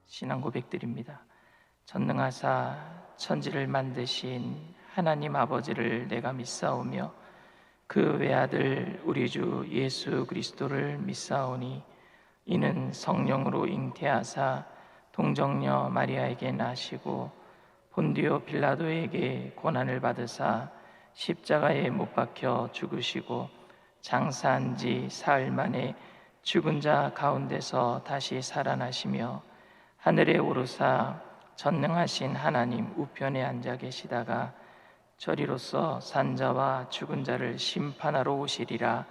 신앙 고백드립니다. 전능하사 천지를 만드신 하나님 아버지를 내가 믿사오며 그 외아들 우리 주 예수 그리스도를 믿사오니 이는 성령으로 잉태하사 동정녀 마리아에게 나시고 본디오 빌라도에게 고난을 받으사 십자가에 못 박혀 죽으시고 장사한 지 사흘 만에 죽은 자 가운데서 다시 살아나시며 하늘에 오르사 전능하신 하나님 우편에 앉아 계시다가 저리로서 산자와 죽은 자를 심판하러 오시리라.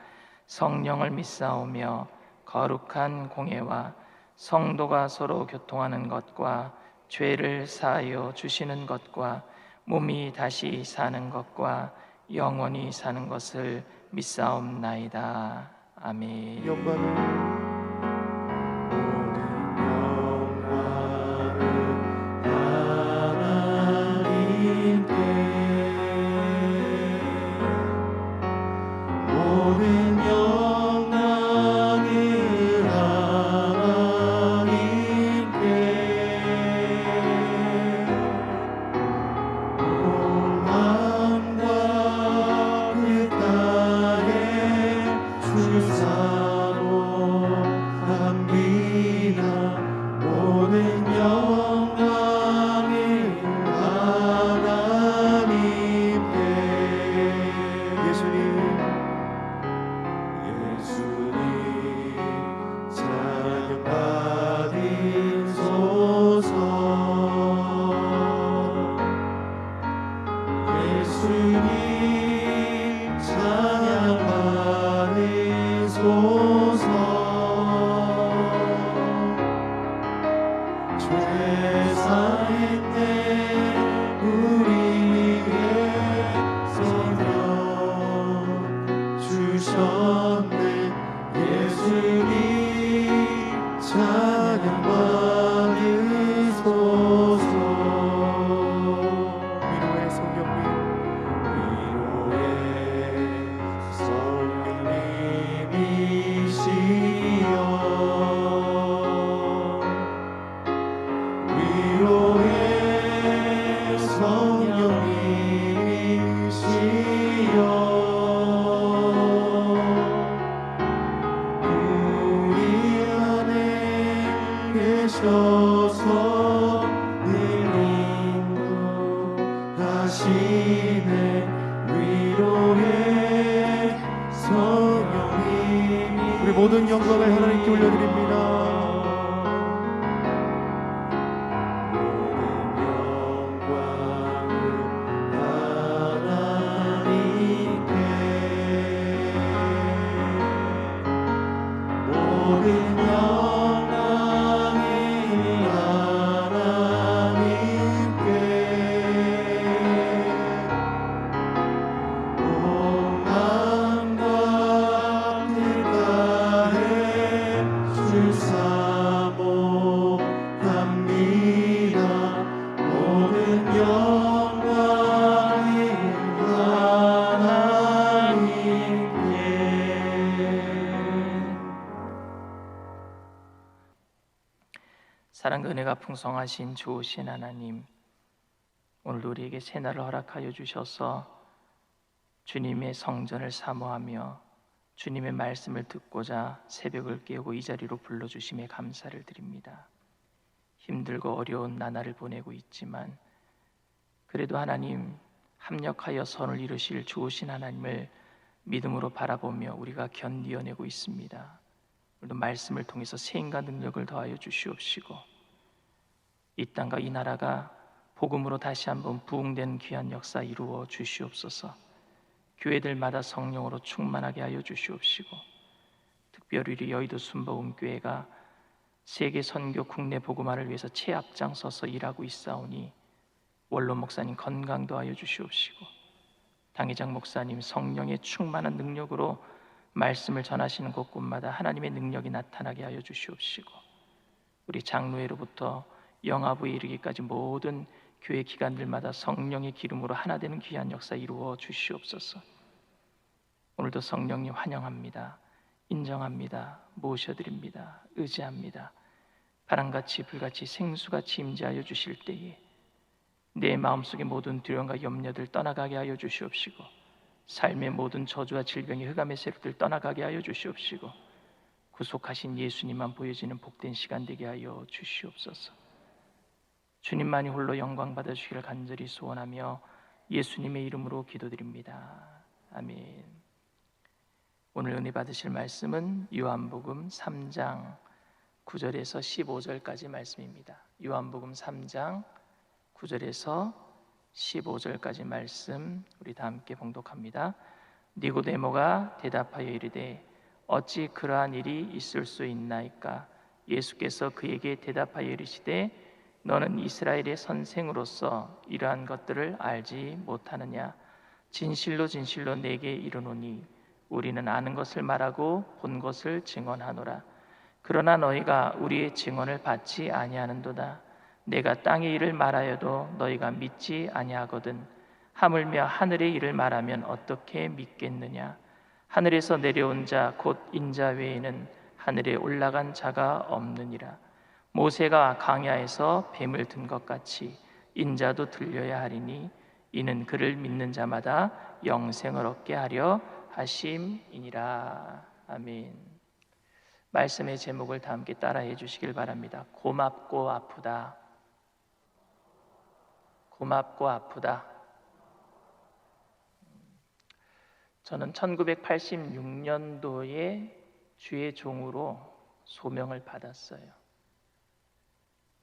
성령을 믿사오며 거룩한 공예와 성도가 서로 교통하는 것과 죄를 사하여 주시는 것과 몸이 다시 사는 것과 영원히 사는 것을 믿사옵나이다. 아멘. 영광을 우리 모든 영광을 하나님께 올려드립니다. 사랑과 은혜가 풍성하신 좋으신 하나님, 오늘도 우리에게 새날을 허락하여 주셔서 주님의 성전을 사모하며 주님의 말씀을 듣고자 새벽을 깨우고 이 자리로 불러주심에 감사를 드립니다. 힘들고 어려운 나날을 보내고 있지만 그래도 하나님 합력하여 선을 이루실 좋으신 하나님을 믿음으로 바라보며 우리가 견디어내고 있습니다. 오늘도 말씀을 통해서 생과 능력을 더하여 주시옵시고 이 땅과 이 나라가 복음으로 다시 한번 부흥되는 귀한 역사 이루어 주시옵소서. 교회들마다 성령으로 충만하게 하여 주시옵시고 특별히 우리 여의도 순복음교회가 세계 선교 국내 복음화를 위해서 최앞장서서 일하고 있사오니 원로 목사님 건강 더하여 주시옵시고 당회장 목사님 성령의 충만한 능력으로 말씀을 전하시는 곳곳마다 하나님의 능력이 나타나게 하여 주시옵시고 우리 장로회로부터 영아부에 이르기까지 모든 교회 기관들마다 성령의 기름으로 하나 되는 귀한 역사 이루어 주시옵소서. 오늘도 성령님 환영합니다. 인정합니다. 모셔드립니다. 의지합니다. 바람같이 불같이 생수같이 임재하여 주실 때에 내 마음속의 모든 두려움과 염려들 떠나가게 하여 주시옵시고 삶의 모든 저주와 질병의 흑암의 세력들 떠나가게 하여 주시옵시고 구속하신 예수님만 보여지는 복된 시간 되게 하여 주시옵소서. 주님만이 홀로 영광 받아주시기를 간절히 소원하며 예수님의 이름으로 기도드립니다. 아멘. 오늘 은혜 받으실 말씀은 요한복음 3장 9절에서 15절까지 말씀입니다. 요한복음 3장 9절에서 15절까지 말씀 우리 다 함께 봉독합니다. 니고데모가 대답하여 이르되 어찌 그러한 일이 있을 수 있나이까? 예수께서 그에게 대답하여 이르시되 너는 이스라엘의 선생으로서 이러한 것들을 알지 못하느냐? 진실로 진실로 내게 이르노니 우리는 아는 것을 말하고 본 것을 증언하노라. 그러나 너희가 우리의 증언을 받지 아니하는도다. 내가 땅의 일을 말하여도 너희가 믿지 아니하거든. 하물며 하늘의 일을 말하면 어떻게 믿겠느냐? 하늘에서 내려온 자 곧 인자 외에는 하늘에 올라간 자가 없느니라. 모세가 광야에서 뱀을 든 것 같이 인자도 들려야 하리니 이는 그를 믿는 자마다 영생을 얻게 하려 하심이니라. 아멘. 말씀의 제목을 다 함께 따라해 주시길 바랍니다. 고맙고 아프다. 고맙고 아프다. 저는 1986년도에 주의 종으로 소명을 받았어요.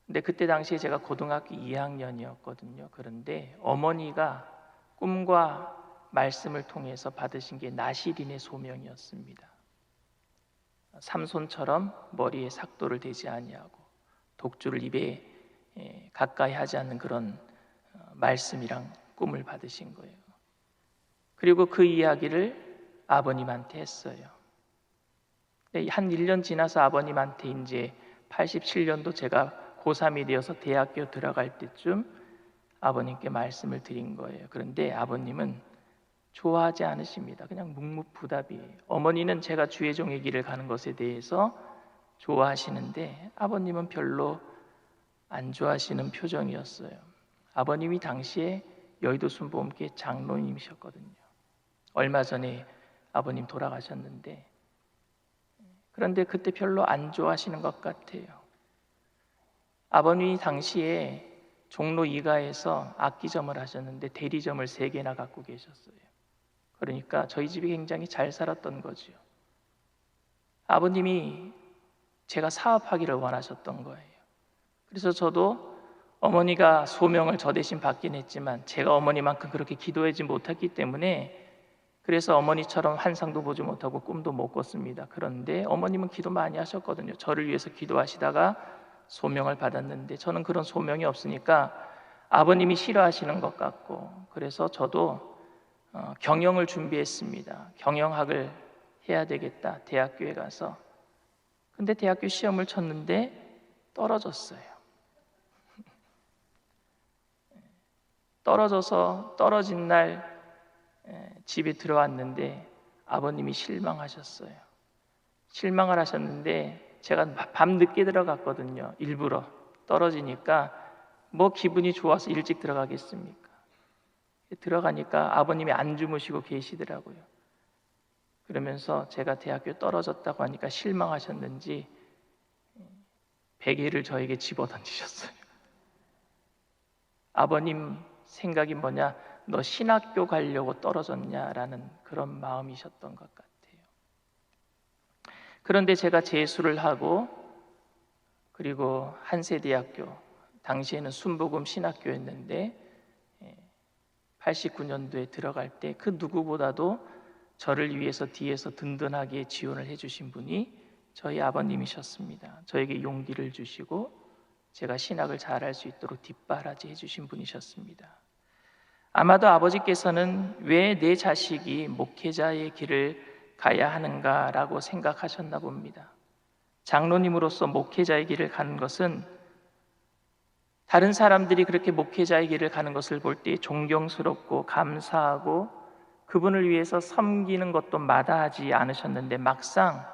근데 그때 당시에 제가 고등학교 2학년이었거든요. 그런데 어머니가 꿈과 말씀을 통해서 받으신 게 나시린의 소명이었습니다. 삼손처럼 머리에 삭도를 대지 아니하고 독주를 입에 가까이 하지 않는 그런 말씀이랑 꿈을 받으신 거예요. 그리고 그 이야기를 아버님한테 했어요. 한 1년 지나서 아버님한테 이제 87년도 제가 고3이 되어서 대학교 들어갈 때쯤 아버님께 말씀을 드린 거예요. 그런데 아버님은 좋아하지 않으십니다. 그냥 묵묵부답이에요. 어머니는 제가 주의 종의 길을 가는 것에 대해서 좋아하시는데 아버님은 별로 안 좋아하시는 표정이었어요. 아버님이 당시에 여의도 순복음교회 장로님이셨거든요. 얼마 전에 아버님 돌아가셨는데 그런데 그때 별로 안 좋아하시는 것 같아요. 아버님이 당시에 종로 2가에서 악기점을 하셨는데 대리점을 3개나 갖고 계셨어요. 그러니까 저희 집이 굉장히 잘 살았던 거죠. 아버님이 제가 사업하기를 원하셨던 거예요. 그래서 저도 어머니가 소명을 저 대신 받긴 했지만 제가 어머니만큼 그렇게 기도하지 못했기 때문에 그래서 어머니처럼 환상도 보지 못하고 꿈도 못 꿨습니다. 그런데 어머님은 기도 많이 하셨거든요. 저를 위해서 기도하시다가 소명을 받았는데 저는 그런 소명이 없으니까 아버님이 싫어하시는 것 같고 그래서 저도 경영을 준비했습니다. 경영학을 해야 되겠다. 대학교에 가서. 근데 대학교 시험을 쳤는데 떨어졌어요. 떨어진 날 집에 들어왔는데 아버님이 실망하셨어요. 실망을 하셨는데 제가 밤 늦게 들어갔거든요. 일부러 떨어지니까 뭐 기분이 좋아서 일찍 들어가겠습니까? 들어가니까 아버님이 안 주무시고 계시더라고요. 그러면서 제가 대학교 떨어졌다고 하니까 실망하셨는지 베개를 저에게 집어던지셨어요. 아버님 생각이 뭐냐? 너 신학교 가려고 떨어졌냐라는 그런 마음이셨던 것 같아요. 그런데 제가 재수를 하고 그리고 한세대학교 당시에는 순복음 신학교였는데 89년도에 들어갈 때 그 누구보다도 저를 위해서 뒤에서 든든하게 지원을 해주신 분이 저희 아버님이셨습니다. 저에게 용기를 주시고 제가 신학을 잘할 수 있도록 뒷바라지 해주신 분이셨습니다. 아마도 아버지께서는 왜 내 자식이 목회자의 길을 가야 하는가라고 생각하셨나 봅니다. 장로님으로서 목회자의 길을 가는 것은 다른 사람들이 그렇게 목회자의 길을 가는 것을 볼 때 존경스럽고 감사하고 그분을 위해서 섬기는 것도 마다하지 않으셨는데 막상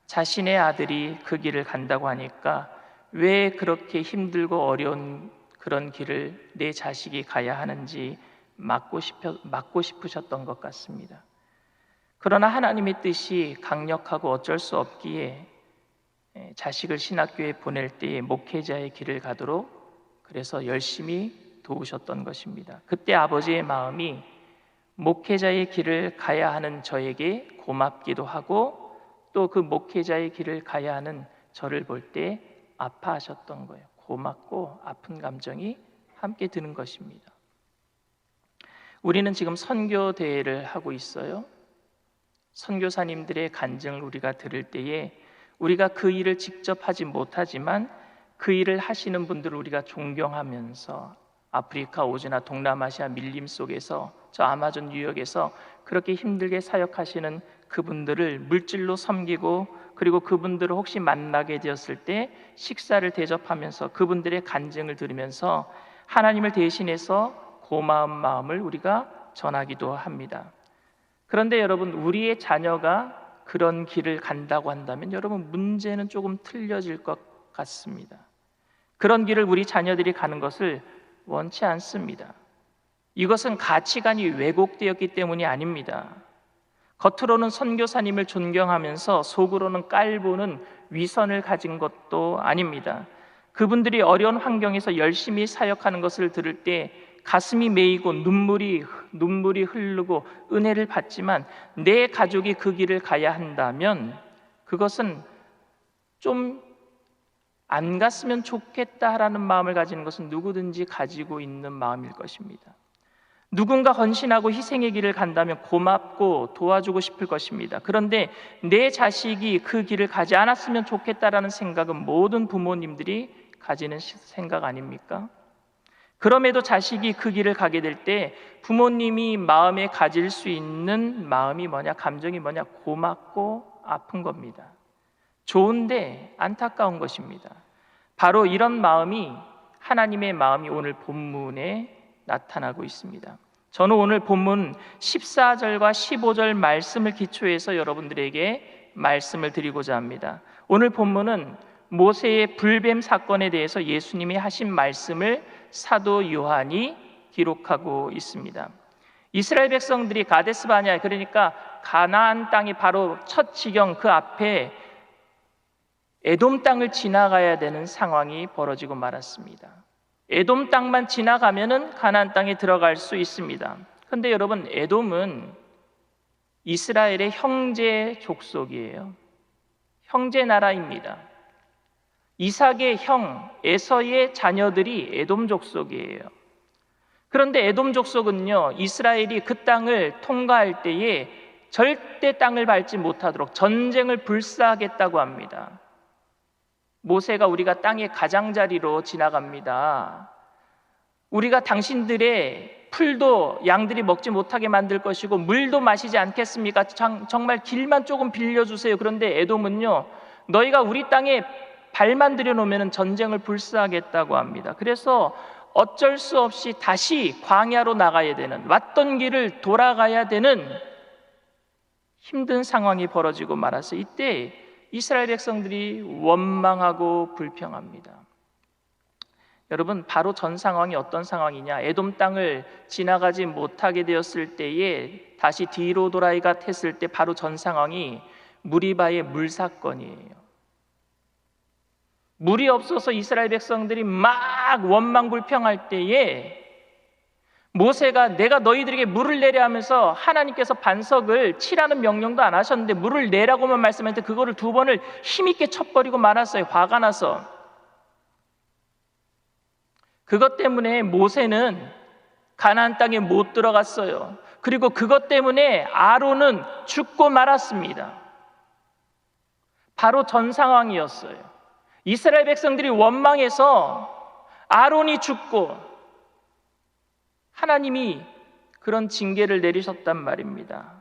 자신의 아들이 그 길을 간다고 하니까 왜 그렇게 힘들고 어려운 그런 길을 내 자식이 가야 하는지 막고 싶으셨던 것 같습니다. 그러나 하나님의 뜻이 강력하고 어쩔 수 없기에 자식을 신학교에 보낼 때에 목회자의 길을 가도록 그래서 열심히 도우셨던 것입니다. 그때 아버지의 마음이 목회자의 길을 가야 하는 저에게 고맙기도 하고 또 그 목회자의 길을 가야 하는 저를 볼 때 아파하셨던 거예요. 고맙고 아픈 감정이 함께 드는 것입니다. 우리는 지금 선교 대회를 하고 있어요. 선교사님들의 간증을 우리가 들을 때에 우리가 그 일을 직접 하지 못하지만 그 일을 하시는 분들을 우리가 존경하면서 아프리카 오즈나 동남아시아 밀림 속에서 저 아마존 유역에서 그렇게 힘들게 사역하시는 그분들을 물질로 섬기고 그리고 그분들을 혹시 만나게 되었을 때 식사를 대접하면서 그분들의 간증을 들으면서 하나님을 대신해서 고마운 마음을 우리가 전하기도 합니다. 그런데 여러분, 우리의 자녀가 그런 길을 간다고 한다면 여러분, 문제는 조금 틀려질 것 같습니다. 그런 길을 우리 자녀들이 가는 것을 원치 않습니다. 이것은 가치관이 왜곡되었기 때문이 아닙니다. 겉으로는 선교사님을 존경하면서 속으로는 깔보는 위선을 가진 것도 아닙니다. 그분들이 어려운 환경에서 열심히 사역하는 것을 들을 때 가슴이 메이고 눈물이 흐르고 은혜를 받지만 내 가족이 그 길을 가야 한다면 그것은 좀 안 갔으면 좋겠다라는 마음을 가지는 것은 누구든지 가지고 있는 마음일 것입니다. 누군가 헌신하고 희생의 길을 간다면 고맙고 도와주고 싶을 것입니다. 그런데 내 자식이 그 길을 가지 않았으면 좋겠다라는 생각은 모든 부모님들이 가지는 생각 아닙니까? 그럼에도 자식이 그 길을 가게 될 때 부모님이 마음에 가질 수 있는 마음이 뭐냐? 감정이 뭐냐? 고맙고 아픈 겁니다. 좋은데 안타까운 것입니다. 바로 이런 마음이 하나님의 마음이 오늘 본문에 나타나고 있습니다. 저는 오늘 본문 14절과 15절 말씀을 기초해서 여러분들에게 말씀을 드리고자 합니다. 오늘 본문은 모세의 불뱀 사건에 대해서 예수님이 하신 말씀을 사도 요한이 기록하고 있습니다. 이스라엘 백성들이 가데스 바네아, 그러니까 가나안 땅이 바로 첫 지경 그 앞에 에돔 땅을 지나가야 되는 상황이 벌어지고 말았습니다. 에돔 땅만 지나가면은 가나안 땅에 들어갈 수 있습니다. 그런데 여러분, 에돔은 이스라엘의 형제 족속이에요. 형제 나라입니다. 이삭의 형 에서의 자녀들이 에돔 족속이에요. 그런데 에돔 족속은요, 이스라엘이 그 땅을 통과할 때에 절대 땅을 밟지 못하도록 전쟁을 불사하겠다고 합니다. 모세가 우리가 땅의 가장자리로 지나갑니다. 우리가 당신들의 풀도 양들이 먹지 못하게 만들 것이고 물도 마시지 않겠습니까? 정말 길만 조금 빌려주세요. 그런데 에돔은요, 너희가 우리 땅에 발만 들여놓으면 전쟁을 불사하겠다고 합니다. 그래서 어쩔 수 없이 다시 광야로 나가야 되는, 왔던 길을 돌아가야 되는 힘든 상황이 벌어지고 말아서 이때 이스라엘 백성들이 원망하고 불평합니다. 여러분, 바로 전 상황이 어떤 상황이냐? 에돔 땅을 지나가지 못하게 되었을 때에 다시 뒤로 돌아이가 했을 때 바로 전 상황이 무리바의 물 사건이에요. 물이 없어서 이스라엘 백성들이 막 원망불평할 때에 모세가 내가 너희들에게 물을 내려 하면서 하나님께서 반석을 치라는 명령도 안 하셨는데 물을 내라고만 말씀했는데 그거를 2번을 힘있게 쳐버리고 말았어요. 화가 나서. 그것 때문에 모세는 가나안 땅에 못 들어갔어요. 그리고 그것 때문에 아론은 죽고 말았습니다. 바로 전 상황이었어요. 이스라엘 백성들이 원망해서 아론이 죽고 하나님이 그런 징계를 내리셨단 말입니다.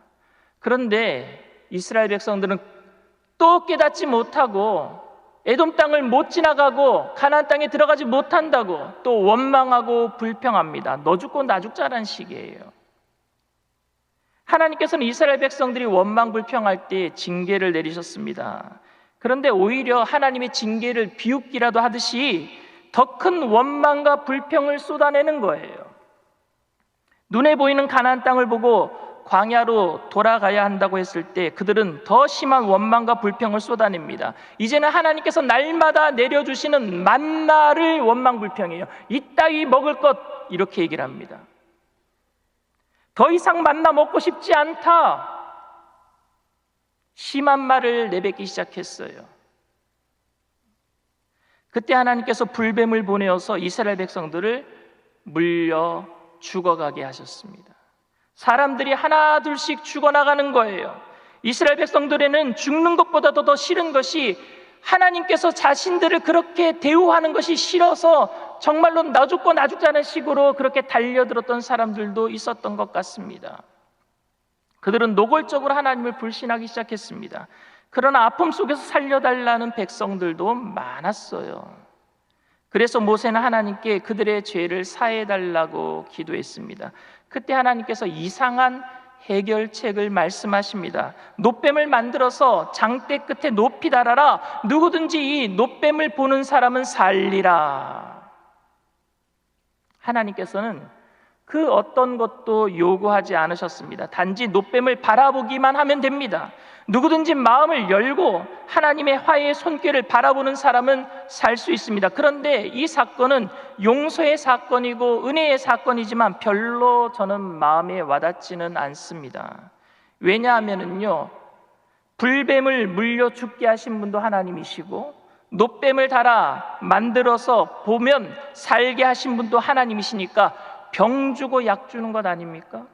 그런데 이스라엘 백성들은 또 깨닫지 못하고 에돔 땅을 못 지나가고 가나안 땅에 들어가지 못한다고 또 원망하고 불평합니다. 너 죽고 나 죽자라는 식이에요. 하나님께서는 이스라엘 백성들이 원망 불평할 때 징계를 내리셨습니다. 그런데 오히려 하나님의 징계를 비웃기라도 하듯이 더 큰 원망과 불평을 쏟아내는 거예요. 눈에 보이는 가나안 땅을 보고 광야로 돌아가야 한다고 했을 때 그들은 더 심한 원망과 불평을 쏟아냅니다. 이제는 하나님께서 날마다 내려주시는 만나를 원망 불평해요. 이따위 먹을 것, 이렇게 얘기를 합니다. 더 이상 만나 먹고 싶지 않다, 심한 말을 내뱉기 시작했어요. 그때 하나님께서 불뱀을 보내어서 이스라엘 백성들을 물려 죽어가게 하셨습니다. 사람들이 하나 둘씩 죽어나가는 거예요. 이스라엘 백성들에는 죽는 것보다도 더 싫은 것이 하나님께서 자신들을 그렇게 대우하는 것이 싫어서 정말로 나 죽고 나 죽자는 식으로 그렇게 달려들었던 사람들도 있었던 것 같습니다. 그들은 노골적으로 하나님을 불신하기 시작했습니다. 그러나 아픔 속에서 살려달라는 백성들도 많았어요. 그래서 모세는 하나님께 그들의 죄를 사해달라고 기도했습니다. 그때 하나님께서 이상한 해결책을 말씀하십니다. 놋뱀을 만들어서 장대 끝에 높이 달아라. 누구든지 이 놋뱀을 보는 사람은 살리라. 하나님께서는 그 어떤 것도 요구하지 않으셨습니다. 단지 놋뱀을 바라보기만 하면 됩니다. 누구든지 마음을 열고 하나님의 화해의 손길을 바라보는 사람은 살 수 있습니다. 그런데 이 사건은 용서의 사건이고 은혜의 사건이지만 별로 저는 마음에 와닿지는 않습니다. 왜냐하면요, 불뱀을 물려 죽게 하신 분도 하나님이시고 놋뱀을 달아 만들어서 보면 살게 하신 분도 하나님이시니까 병 주고 약 주는 것 아닙니까?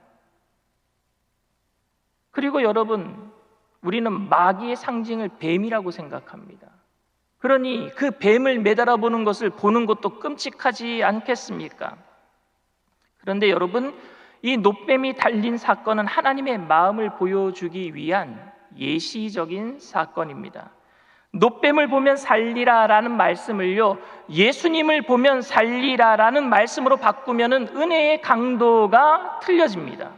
그리고 여러분, 우리는 마귀의 상징을 뱀이라고 생각합니다. 그러니 그 뱀을 매달아보는 것을 보는 것도 끔찍하지 않겠습니까? 그런데 여러분, 이 놋뱀이 달린 사건은 하나님의 마음을 보여주기 위한 예시적인 사건입니다. 놋뱀을 보면 살리라라는 말씀을요, 예수님을 보면 살리라라는 말씀으로 바꾸면은 은혜의 강도가 틀려집니다.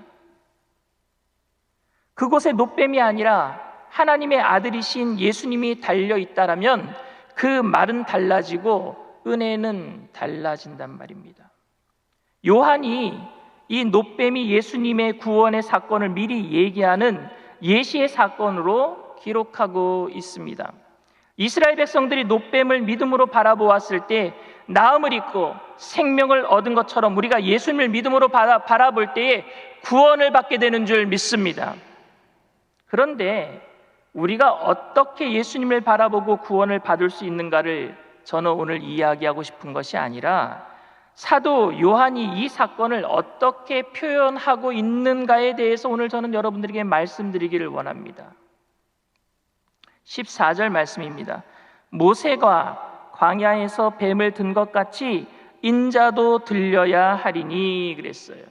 그곳에 놋뱀이 아니라 하나님의 아들이신 예수님이 달려 있다라면 그 말은 달라지고 은혜는 달라진단 말입니다. 요한이 이 놋뱀이 예수님의 구원의 사건을 미리 얘기하는 예시의 사건으로 기록하고 있습니다. 이스라엘 백성들이 놋뱀을 믿음으로 바라보았을 때 나음을 입고 생명을 얻은 것처럼 우리가 예수님을 믿음으로 바라볼 때에 구원을 받게 되는 줄 믿습니다. 그런데 우리가 어떻게 예수님을 바라보고 구원을 받을 수 있는가를 저는 오늘 이야기하고 싶은 것이 아니라 사도 요한이 이 사건을 어떻게 표현하고 있는가에 대해서 오늘 저는 여러분들에게 말씀드리기를 원합니다. 14절 말씀입니다. 모세가 광야에서 뱀을 든 것 같이 인자도 들려야 하리니 그랬어요.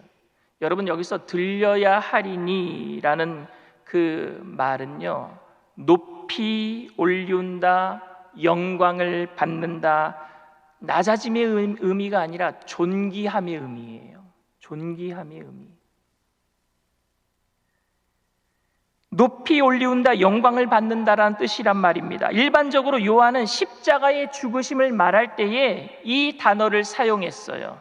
여러분, 여기서 들려야 하리니라는 그 말은요, 높이 올리운다, 영광을 받는다, 낮아짐의 의미가 아니라 존귀함의 의미예요. 존귀함의 의미. 높이 올리운다, 영광을 받는다라는 뜻이란 말입니다. 일반적으로 요한은 십자가의 죽으심을 말할 때에 이 단어를 사용했어요.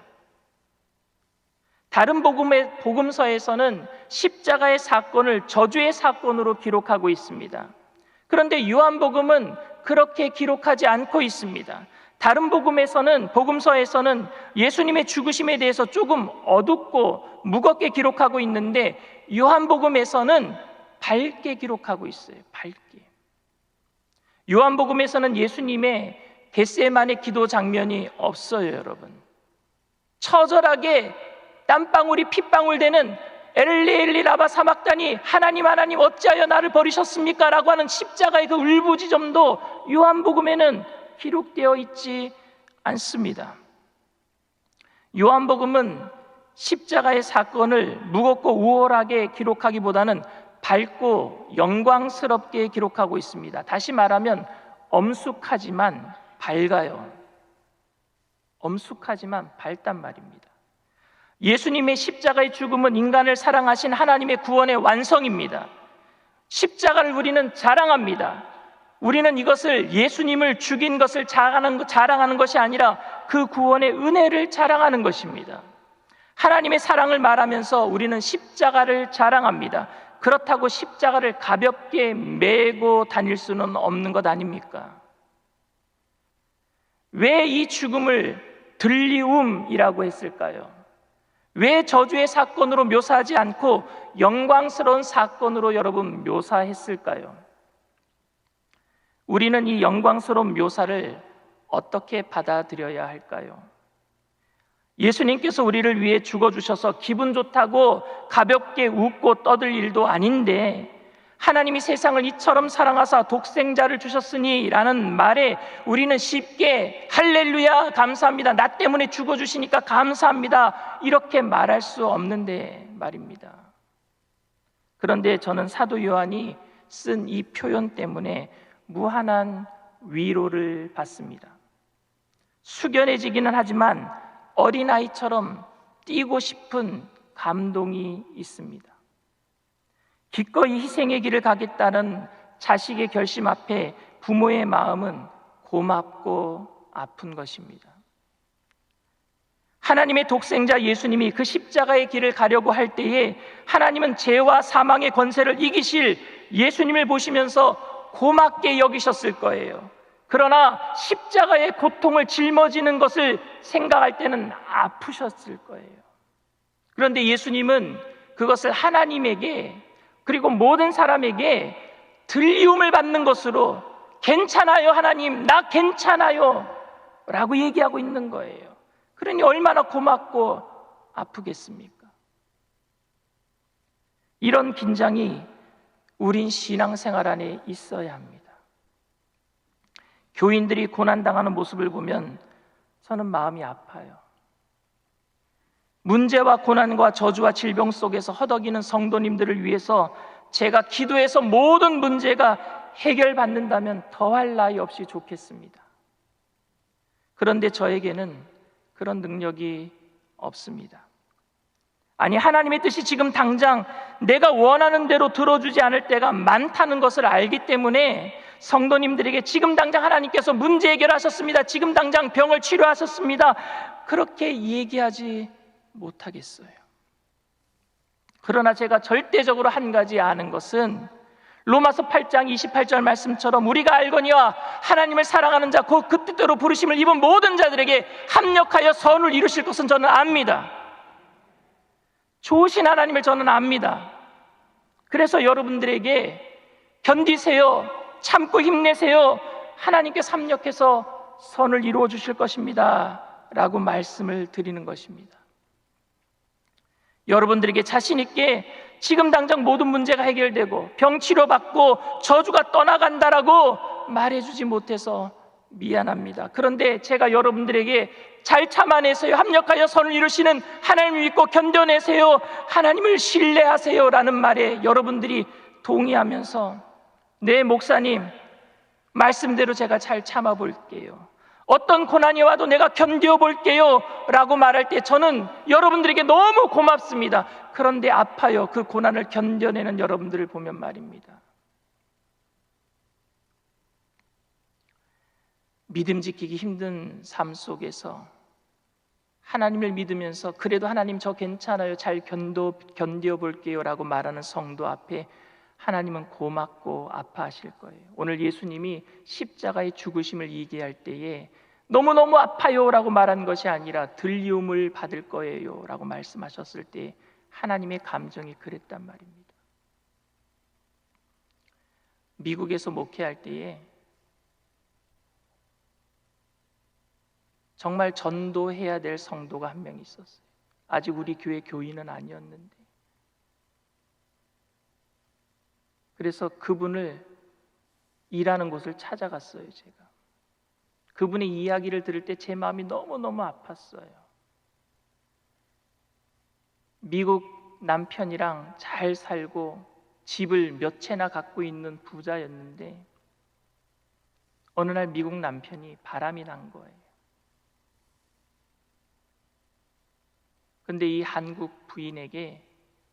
다른 복음서에서는 십자가의 사건을 저주의 사건으로 기록하고 있습니다. 그런데 요한복음은 그렇게 기록하지 않고 있습니다. 다른 복음서에서는 예수님의 죽으심에 대해서 조금 어둡고 무겁게 기록하고 있는데 요한복음에서는 밝게 기록하고 있어요. 밝게. 요한복음에서는 예수님의 겟세마네 기도 장면이 없어요, 여러분. 처절하게 땀방울이 핏방울 되는 엘리 엘리 라마 사막다니, 하나님 하나님 어찌하여 나를 버리셨습니까? 라고 하는 십자가의 그 울부짖음도 요한복음에는 기록되어 있지 않습니다. 요한복음은 십자가의 사건을 무겁고 우월하게 기록하기보다는 밝고 영광스럽게 기록하고 있습니다. 다시 말하면 엄숙하지만 밝아요. 엄숙하지만 밝단 말입니다. 예수님의 십자가의 죽음은 인간을 사랑하신 하나님의 구원의 완성입니다. 십자가를 우리는 자랑합니다. 우리는 이것을 예수님을 죽인 것을 자랑하는 것이 아니라 그 구원의 은혜를 자랑하는 것입니다. 하나님의 사랑을 말하면서 우리는 십자가를 자랑합니다. 그렇다고 십자가를 가볍게 메고 다닐 수는 없는 것 아닙니까? 왜 이 죽음을 들리움이라고 했을까요? 왜 저주의 사건으로 묘사하지 않고 영광스러운 사건으로 여러분 묘사했을까요? 우리는 이 영광스러운 묘사를 어떻게 받아들여야 할까요? 예수님께서 우리를 위해 죽어주셔서 기분 좋다고 가볍게 웃고 떠들 일도 아닌데, 하나님이 세상을 이처럼 사랑하사 독생자를 주셨으니 라는 말에 우리는 쉽게 할렐루야 감사합니다, 나 때문에 죽어주시니까 감사합니다, 이렇게 말할 수 없는데 말입니다. 그런데 저는 사도 요한이 쓴 이 표현 때문에 무한한 위로를 받습니다. 숙연해지기는 하지만 어린아이처럼 뛰고 싶은 감동이 있습니다. 기꺼이 희생의 길을 가겠다는 자식의 결심 앞에 부모의 마음은 고맙고 아픈 것입니다. 하나님의 독생자 예수님이 그 십자가의 길을 가려고 할 때에 하나님은 죄와 사망의 권세를 이기실 예수님을 보시면서 고맙게 여기셨을 거예요. 그러나 십자가의 고통을 짊어지는 것을 생각할 때는 아프셨을 거예요. 그런데 예수님은 그것을 하나님에게, 그리고 모든 사람에게 들리움을 받는 것으로 괜찮아요 하나님, 나 괜찮아요 라고 얘기하고 있는 거예요. 그러니 얼마나 고맙고 아프겠습니까? 이런 긴장이 우린 신앙생활 안에 있어야 합니다. 교인들이 고난당하는 모습을 보면 저는 마음이 아파요. 문제와 고난과 저주와 질병 속에서 허덕이는 성도님들을 위해서 제가 기도해서 모든 문제가 해결받는다면 더할 나위 없이 좋겠습니다. 그런데 저에게는 그런 능력이 없습니다. 아니, 하나님의 뜻이 지금 당장 내가 원하는 대로 들어주지 않을 때가 많다는 것을 알기 때문에 성도님들에게 지금 당장 하나님께서 문제 해결하셨습니다, 지금 당장 병을 치료하셨습니다, 그렇게 얘기하지 못하겠어요. 그러나 제가 절대적으로 한 가지 아는 것은 로마서 8장 28절 말씀처럼 우리가 알거니와 하나님을 사랑하는 자 곧 그 뜻대로 부르심을 입은 모든 자들에게 합력하여 선을 이루실 것은 저는 압니다. 좋으신 하나님을 저는 압니다. 그래서 여러분들에게 견디세요, 참고 힘내세요, 하나님께서 합력해서 선을 이루어 주실 것입니다 라고 말씀을 드리는 것입니다. 여러분들에게 자신 있게 지금 당장 모든 문제가 해결되고 병 치료받고 저주가 떠나간다라고 말해주지 못해서 미안합니다. 그런데 제가 여러분들에게 잘 참아내세요, 합력하여 선을 이루시는 하나님을 믿고 견뎌내세요, 하나님을 신뢰하세요 라는 말에 여러분들이 동의하면서 네 목사님 말씀대로 제가 잘 참아볼게요, 어떤 고난이 와도 내가 견뎌볼게요 라고 말할 때 저는 여러분들에게 너무 고맙습니다. 그런데 아파요. 그 고난을 견뎌내는 여러분들을 보면 말입니다. 믿음 지키기 힘든 삶 속에서 하나님을 믿으면서 그래도 하나님 저 괜찮아요, 잘 견뎌볼게요 라고 말하는 성도 앞에 하나님은 고맙고 아파하실 거예요. 오늘 예수님이 십자가의 죽으심을 얘기할 때에 너무너무 아파요 라고 말한 것이 아니라 들리움을 받을 거예요 라고 말씀하셨을 때 하나님의 감정이 그랬단 말입니다. 미국에서 목회할 때에 정말 전도해야 될 성도가 한 명 있었어요. 아직 우리 교회 교인은 아니었는데, 그래서 그분을 일하는 곳을 찾아갔어요. 제가 그분의 이야기를 들을 때 제 마음이 너무너무 아팠어요. 미국 남편이랑 잘 살고 집을 몇 채나 갖고 있는 부자였는데 어느 날 미국 남편이 바람이 난 거예요. 근데 이 한국 부인에게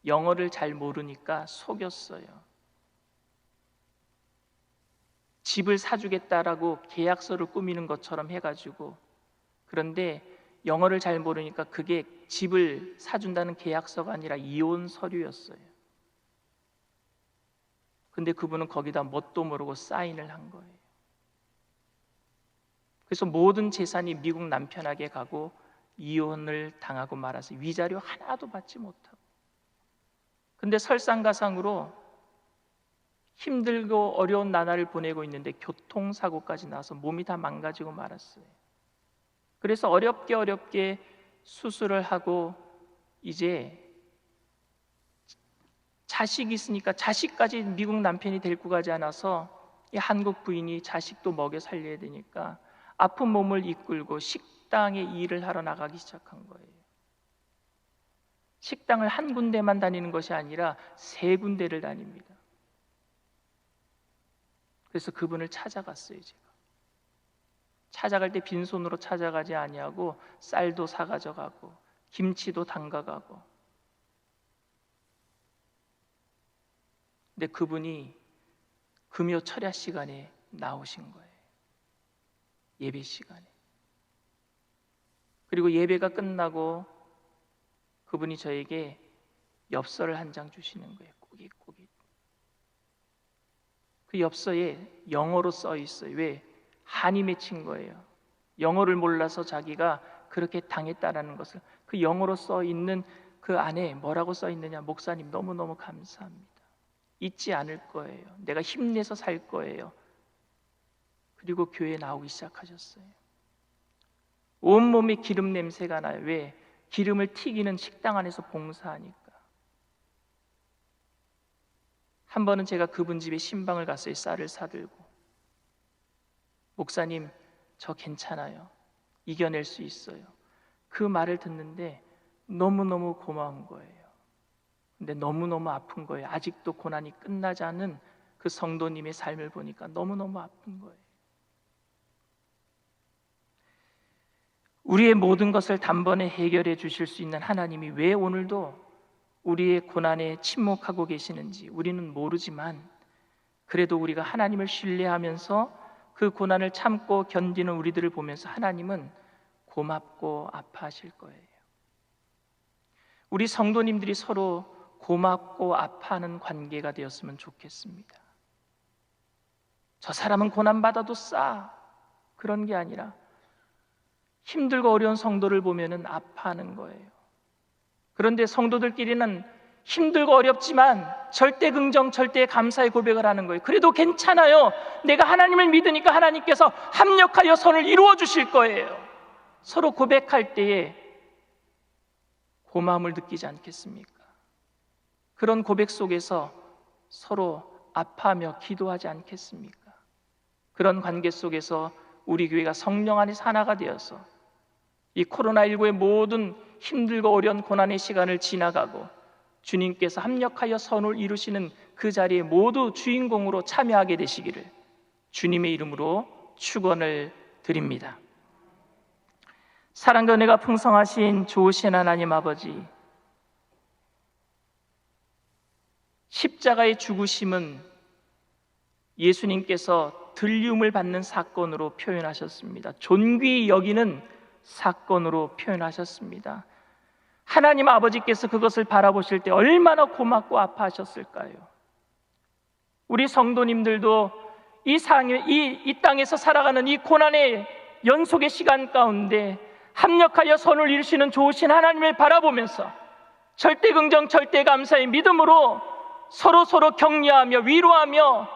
영어를 잘 모르니까 속였어요. 집을 사주겠다라고 계약서를 꾸미는 것처럼 해가지고, 그런데 영어를 잘 모르니까 그게 집을 사준다는 계약서가 아니라 이혼 서류였어요. 근데 그분은 거기다 뭣도 모르고 사인을 한 거예요. 그래서 모든 재산이 미국 남편에게 가고 이혼을 당하고 말아서 위자료 하나도 받지 못하고, 근데 설상가상으로 힘들고 어려운 나날을 보내고 있는데 교통사고까지 나서 몸이 다 망가지고 말았어요. 그래서 어렵게 수술을 하고 이제 자식이 있으니까 자식까지 미국 남편이 데리고 가지 않아서 이 한국 부인이 자식도 먹여 살려야 되니까 아픈 몸을 이끌고 식당에 일을 하러 나가기 시작한 거예요. 식당을 한 군데만 다니는 것이 아니라 3군데를 다닙니다. 그래서 그분을 찾아갔어요. 제가 찾아갈 때 빈손으로 찾아가지 아니하고 쌀도 사가져가고 김치도 담가가고. 근데 그분이 금요 철야 시간에 나오신 거예요. 예배 시간에. 그리고 예배가 끝나고 그분이 저에게 엽서를 한 장 주시는 거예요. 꾸깃꾸깃. 그 엽서에 영어로 써 있어요. 왜? 한이 맺힌 거예요. 영어를 몰라서 자기가 그렇게 당했다라는 것을, 그 영어로 써 있는 그 안에 뭐라고 써 있느냐? 목사님 너무너무 감사합니다. 잊지 않을 거예요. 내가 힘내서 살 거예요. 그리고 교회에 나오기 시작하셨어요. 온몸에 기름 냄새가 나요. 왜? 기름을 튀기는 식당 안에서 봉사하니까. 한 번은 제가 그분 집에 신방을 갔어요. 쌀을 사들고. 목사님, 저 괜찮아요. 이겨낼 수 있어요. 그 말을 듣는데 너무너무 고마운 거예요. 근데 너무너무 아픈 거예요. 아직도 고난이 끝나지 않은 그 성도님의 삶을 보니까 너무너무 아픈 거예요. 우리의 모든 것을 단번에 해결해 주실 수 있는 하나님이 왜 오늘도 우리의 고난에 침묵하고 계시는지 우리는 모르지만, 그래도 우리가 하나님을 신뢰하면서 그 고난을 참고 견디는 우리들을 보면서 하나님은 고맙고 아파하실 거예요. 우리 성도님들이 서로 고맙고 아파하는 관계가 되었으면 좋겠습니다. 저 사람은 고난받아도 그런 게 아니라 힘들고 어려운 성도를 보면은 아파하는 거예요. 그런데 성도들끼리는 힘들고 어렵지만 절대 긍정, 절대 감사의 고백을 하는 거예요. 그래도 괜찮아요. 내가 하나님을 믿으니까 하나님께서 합력하여 선을 이루어 주실 거예요. 서로 고백할 때에 고마움을 느끼지 않겠습니까? 그런 고백 속에서 서로 아파하며 기도하지 않겠습니까? 그런 관계 속에서 우리 교회가 성령 안에서 하나가 되어서 이 코로나19의 모든 힘들고 어려운 고난의 시간을 지나가고 주님께서 합력하여 선을 이루시는 그 자리에 모두 주인공으로 참여하게 되시기를 주님의 이름으로 축원을 드립니다. 사랑과 은혜가 풍성하신 좋으신 하나님 아버지, 십자가의 죽으심은 예수님께서 들림을 받는 사건으로 표현하셨습니다. 존귀히 여기는 사건으로 표현하셨습니다. 하나님 아버지께서 그것을 바라보실 때 얼마나 고맙고 아파하셨을까요? 우리 성도님들도 이 땅에서 살아가는 이 고난의 연속의 시간 가운데 합력하여 선을 이루시는 좋으신 하나님을 바라보면서 절대 긍정, 절대 감사의 믿음으로 서로 격려하며 위로하며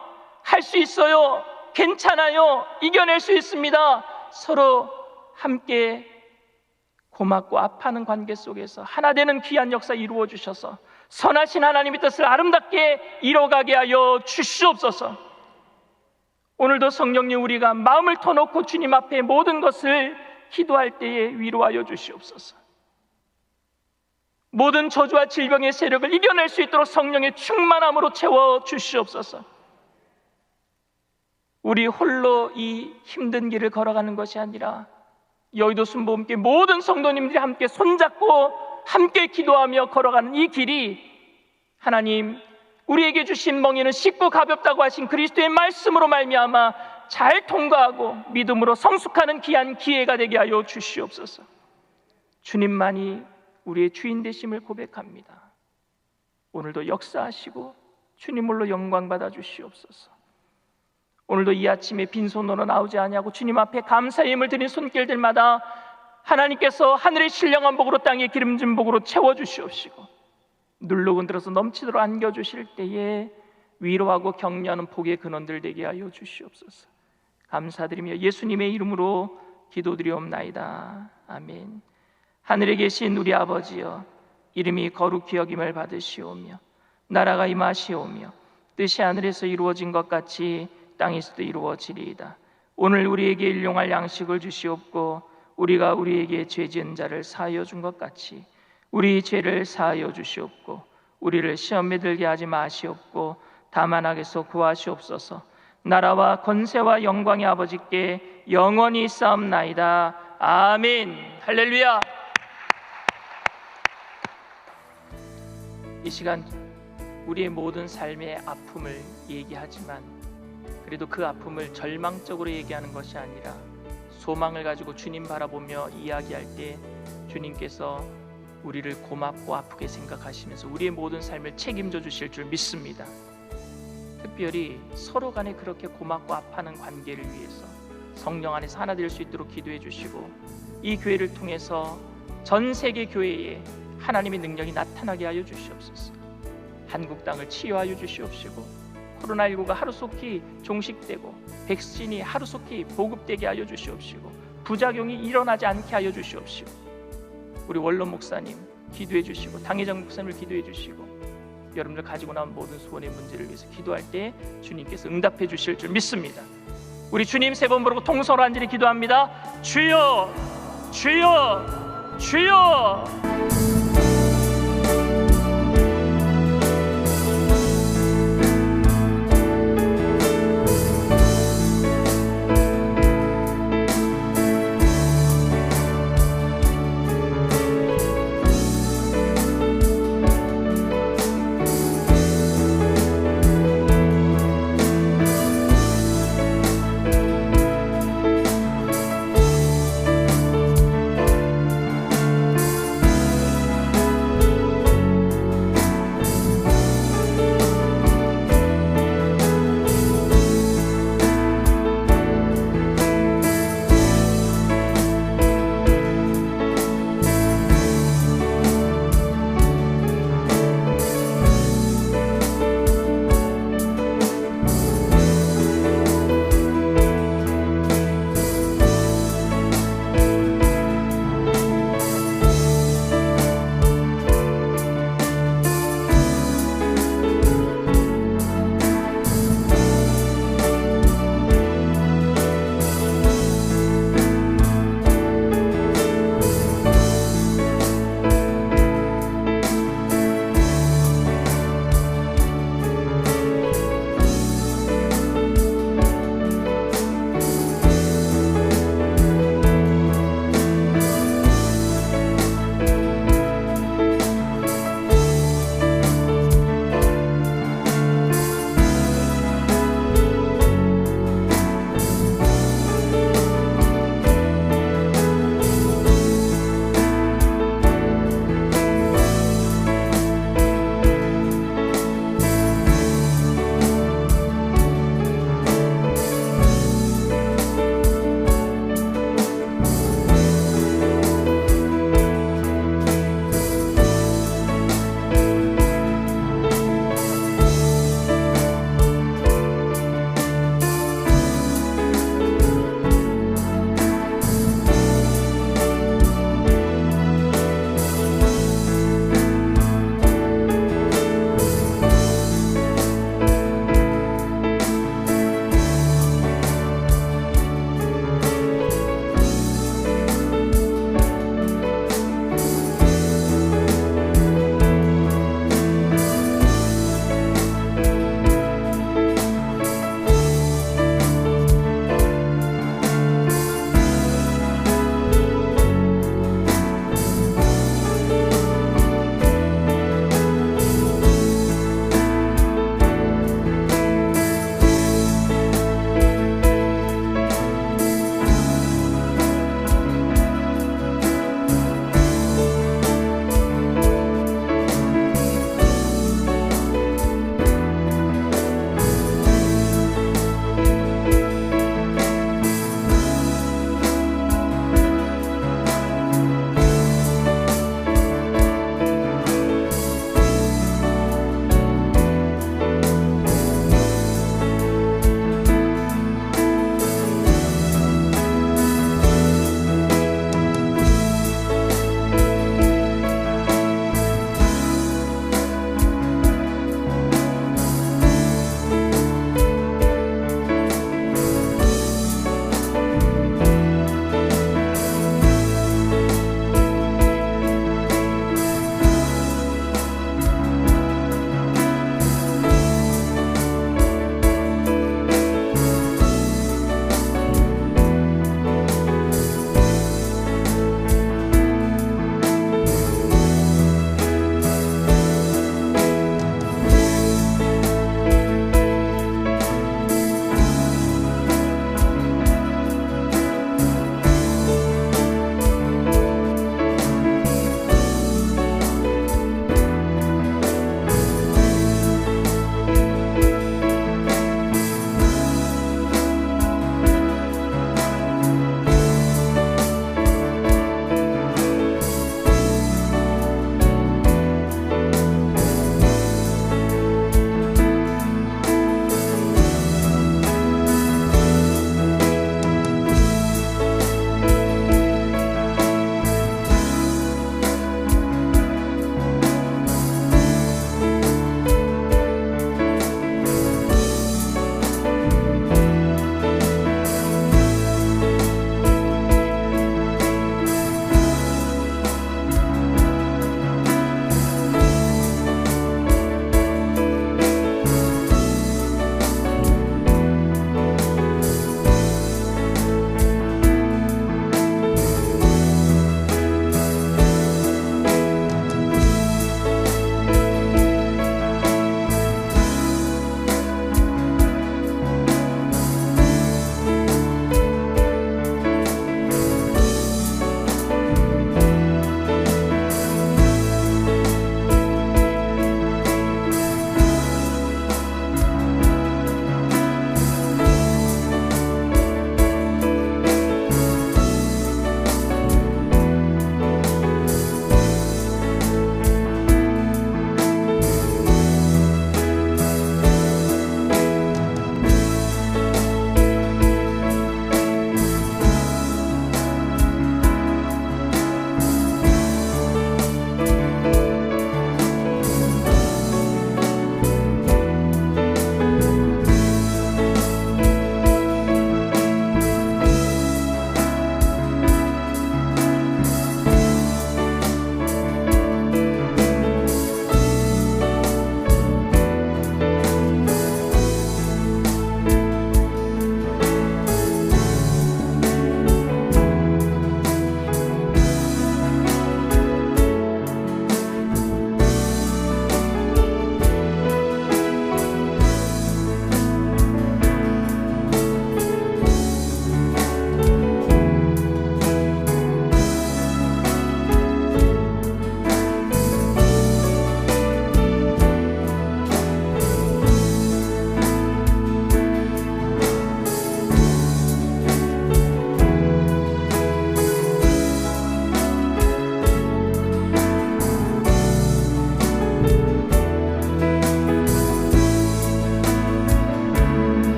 할 수 있어요. 괜찮아요. 이겨낼 수 있습니다. 서로 함께 고맙고 아파하는 관계 속에서 하나 되는 귀한 역사 이루어 주셔서 선하신 하나님의 뜻을 아름답게 이뤄가게 하여 주시옵소서. 오늘도 성령님, 우리가 마음을 터놓고 주님 앞에 모든 것을 기도할 때에 위로하여 주시옵소서. 모든 저주와 질병의 세력을 이겨낼 수 있도록 성령의 충만함으로 채워 주시옵소서. 우리 홀로 이 힘든 길을 걸어가는 것이 아니라 여의도 순복음교회 모든 성도님들이 함께 손잡고 함께 기도하며 걸어가는 이 길이 하나님, 우리에게 주신 멍에는 쉽고 가볍다고 하신 그리스도의 말씀으로 말미암아 잘 통과하고 믿음으로 성숙하는 귀한 기회가 되게 하여 주시옵소서. 주님만이 우리의 주인 되심을 고백합니다. 오늘도 역사하시고 주님으로 영광 받아 주시옵소서. 오늘도 이 아침에 빈손으로 나오지 아니하고 주님 앞에 감사의 힘을 드린 손길들마다 하나님께서 하늘의 신령한 복으로 땅의 기름진 복으로 채워주시옵시고 눌러 흔들어서 넘치도록 안겨주실 때에 위로하고 격려하는 복의 근원들 되게 하여 주시옵소서. 감사드리며 예수님의 이름으로 기도드리옵나이다. 아멘. 하늘에 계신 우리 아버지여, 이름이 거룩히 여김을 받으시오며 나라가 임하시오며 뜻이 하늘에서 이루어진 것 같이 땅에서도 이루어지리이다. 오늘 우리에게 일용할 양식을 주시옵고 우리가 우리에게 죄 지은 자를 사하여 준 것 같이 우리 죄를 사하여 주시옵고 우리를 시험에 들게 하지 마시옵고 다만 악에서 구하시옵소서. 나라와 권세와 영광의 아버지께 영원히 싸움나이다. 아멘. 할렐루야. 이 시간 우리의 모든 삶의 아픔을 얘기하지만 그래도 그 아픔을 절망적으로 얘기하는 것이 아니라 소망을 가지고 주님 바라보며 이야기할 때 주님께서 우리를 고맙고 아프게 생각하시면서 우리의 모든 삶을 책임져 주실 줄 믿습니다. 특별히 서로 간에 그렇게 고맙고 아파하는 관계를 위해서 성령 안에서 하나 될 수 있도록 기도해 주시고 이 교회를 통해서 전 세계 교회에 하나님의 능력이 나타나게 하여 주시옵소서. 한국 땅을 치유하여 주시옵시고 코로나19가 하루속히 종식되고 백신이 하루속히 보급되게 하여 주시옵시고 부작용이 일어나지 않게 하여 주시옵시고 우리 원로 목사님 기도해 주시고 당회장 목사님을 기도해 주시고 여러분들 가지고 나온 모든 소원의 문제를 위해서 기도할 때 주님께서 응답해 주실 줄 믿습니다. 우리 주님 세 번 부르고 통성으로 한절히 기도합니다. 주여 주여 주여.